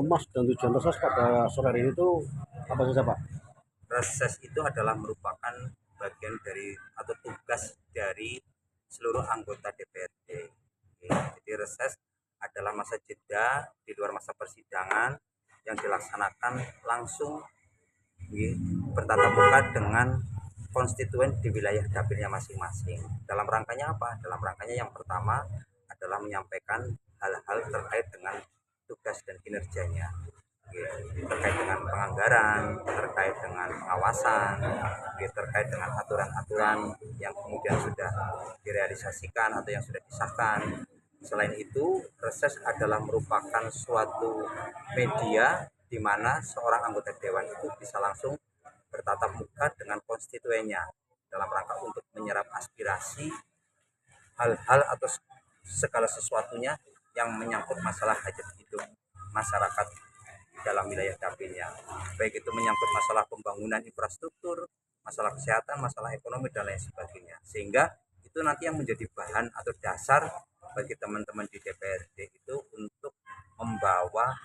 Mas dan tujuan reses pada sore hari ini tuh apa saja Pak? Reses itu adalah merupakan bagian dari atau tugas dari seluruh anggota DPRD. Jadi reses adalah masa jeda di luar masa persidangan yang dilaksanakan langsung bertatap muka dengan konstituen di wilayah dapilnya masing-masing. Dalam rangkanya apa? Dalam rangkanya yang pertama adalah menyampaikan hal-hal terkait dengan tugas dan kinerjanya, terkait dengan penganggaran, terkait dengan pengawasan, terkait dengan aturan-aturan yang kemudian sudah direalisasikan atau yang sudah disahkan. Selain itu, reses adalah merupakan suatu media di mana seorang anggota dewan itu bisa langsung bertatap muka dengan konstituennya dalam rangka untuk menyerap aspirasi hal-hal atau segala sesuatunya yang menyangkut masalah hajat hidup masyarakat dalam wilayah dapilnya, baik itu menyangkut masalah pembangunan infrastruktur, masalah kesehatan, masalah ekonomi, dan lain sebagainya. Sehingga itu nanti yang menjadi bahan atau dasar bagi teman-teman di DPRD itu untuk membawa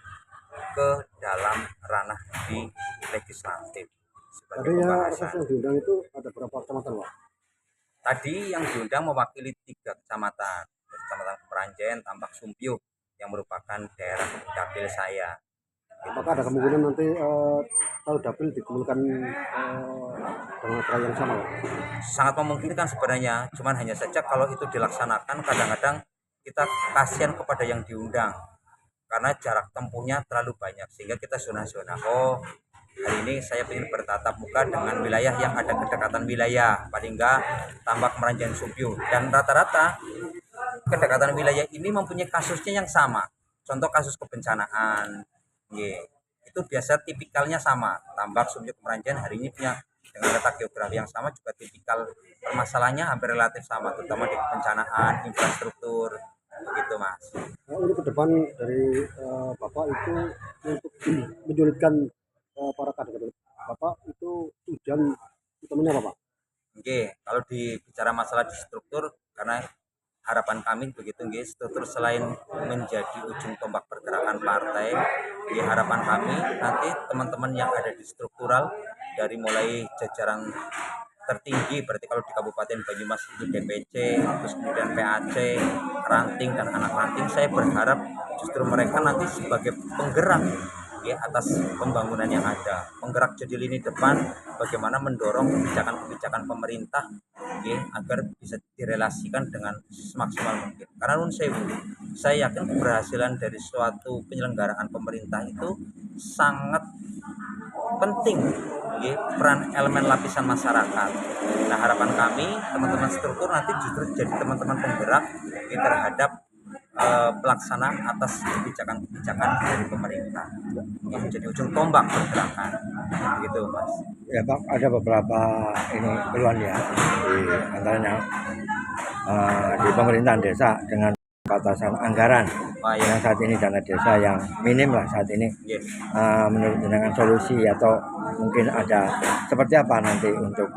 ke dalam ranah di legislatif sebagai Tadi ya reses pembahasan. yang diundang itu ada berapa kecamatan Pak? Tadi yang diundang mewakili 3 kecamatan, Kecamatan Kemeranjen, Tambak Sumpiyuh, yang merupakan daerah dapil saya. Itu Apakah ada Mas. kemungkinan nanti kalau dapil dikumpulkan dengan acara yang sama Pak? Sangat memungkinkan sebenarnya, cuman hanya saja kalau itu dilaksanakan kadang-kadang kita kasihan kepada yang diundang karena jarak tempuhnya terlalu banyak sehingga kita zona-zona. Oh, hari ini saya ingin bertatap muka dengan wilayah yang ada kedekatan wilayah, paling enggak Tambak Meranjan Sumpyu, dan rata-rata kedekatan wilayah ini mempunyai kasusnya yang sama. Contoh kasus kebencanaan, itu biasa tipikalnya sama. Tambak Sumpyu Meranjan hari ini punya dengan letak geografi yang sama juga tipikal permasalahannya hampir relatif sama, terutama di kebencanaan, infrastruktur, begitu Mas. Ini ke depan dari Bapak itu untuk menyulitkan para kader-kader Bapak itu tujuan utamanya apa Pak? Oke, kalau dibicara masalah di struktur, karena harapan kami begitu, struktur selain menjadi ujung tombak pergerakan partai, harapan kami nanti teman-teman yang ada di struktural dari mulai jajaran tertinggi, berarti kalau di Kabupaten Banyumas itu DPC, terus kemudian PAC, ranting dan anak ranting, saya berharap justru mereka nanti sebagai penggerak atas pembangunan yang ada, menggerak jadi lini depan bagaimana mendorong kebijakan-kebijakan pemerintah agar bisa direlasikan dengan semaksimal mungkin. Karena nun sewu, saya yakin keberhasilan dari suatu penyelenggaraan pemerintah itu sangat penting peran elemen lapisan masyarakat. Nah, harapan kami teman-teman struktur nanti justru jadi teman-teman penggerak terhadap pelaksanaan atas kebijakan-kebijakan dari pemerintah yang menjadi ujung tombak pergerakan, begitu Mas. Ya Pak, ada beberapa ini keluhan ya, di antaranya di pemerintahan desa dengan batasan anggaran Wah, ya. yang saat ini dana desa yang minim lah saat ini. Yes. Menurut dengan solusi atau mungkin ada seperti apa nanti untuk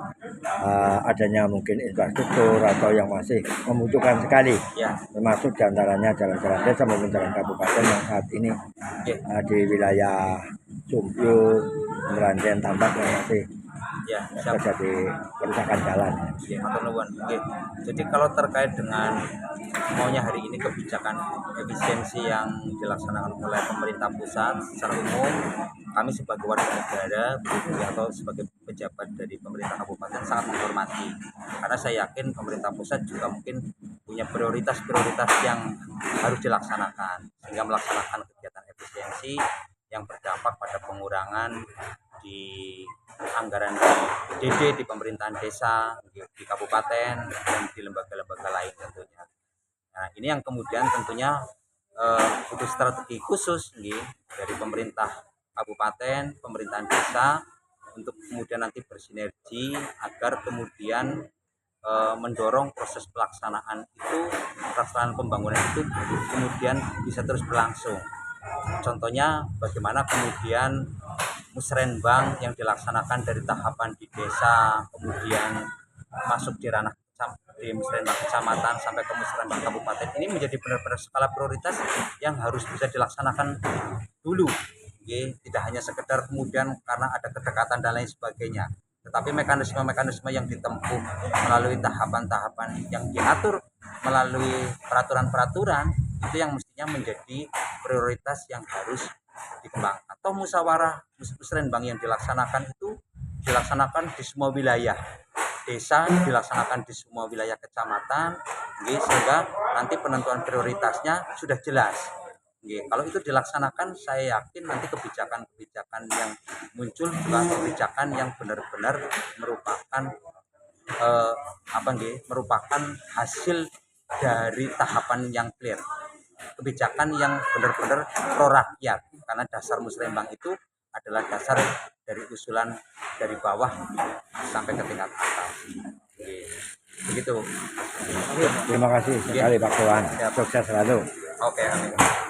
adanya mungkin infrastruktur atau yang masih membutuhkan sekali, Ya. termasuk diantaranya jalan-jalan desa maupun jalan kabupaten yang saat ini di wilayah Sumpyu, Meranjen, Tambak yang masih Ya, siap. terjadi kerusakan jalan. Jadi kalau terkait dengan maunya hari ini kebijakan efisiensi yang dilaksanakan oleh pemerintah pusat secara umum, kami sebagai warga negara atau sebagai pejabat dari pemerintah kabupaten sangat menghormati, karena saya yakin pemerintah pusat juga mungkin punya prioritas-prioritas yang harus dilaksanakan, sehingga melaksanakan kegiatan efisiensi yang berdampak pada pengurangan di anggaran di DD, di pemerintahan desa, di kabupaten, dan di lembaga-lembaga lain tentunya. Nah, ini yang kemudian tentunya butuh strategi khusus dari pemerintah kabupaten, pemerintahan desa untuk kemudian nanti bersinergi agar kemudian mendorong proses pelaksanaan pembangunan itu kemudian bisa terus berlangsung. Contohnya bagaimana kemudian musrenbang yang dilaksanakan dari tahapan di desa kemudian masuk di ranah di musrembang kecamatan sampai ke musrembang kabupaten ini menjadi benar-benar skala prioritas yang harus bisa dilaksanakan dulu. Tidak hanya sekedar kemudian karena ada kedekatan dan lain sebagainya, tetapi mekanisme-mekanisme yang ditempuh melalui tahapan-tahapan yang diatur melalui peraturan-peraturan itu yang mestinya menjadi prioritas yang harus dikembangkan. Atau musyawarah musrenbang yang dilaksanakan itu dilaksanakan di semua wilayah desa, dilaksanakan di semua wilayah kecamatan, sehingga nanti penentuan prioritasnya sudah jelas. Kalau itu dilaksanakan, saya yakin nanti kebijakan-kebijakan yang muncul juga kebijakan yang benar-benar merupakan merupakan hasil dari tahapan yang clear, kebijakan yang benar-benar pro rakyat, karena dasar musrembang itu adalah dasar dari usulan dari bawah sampai ke tingkat atas. Begitu. Terima kasih sekali Pak Kewan. Sukses selalu. Oke, amin.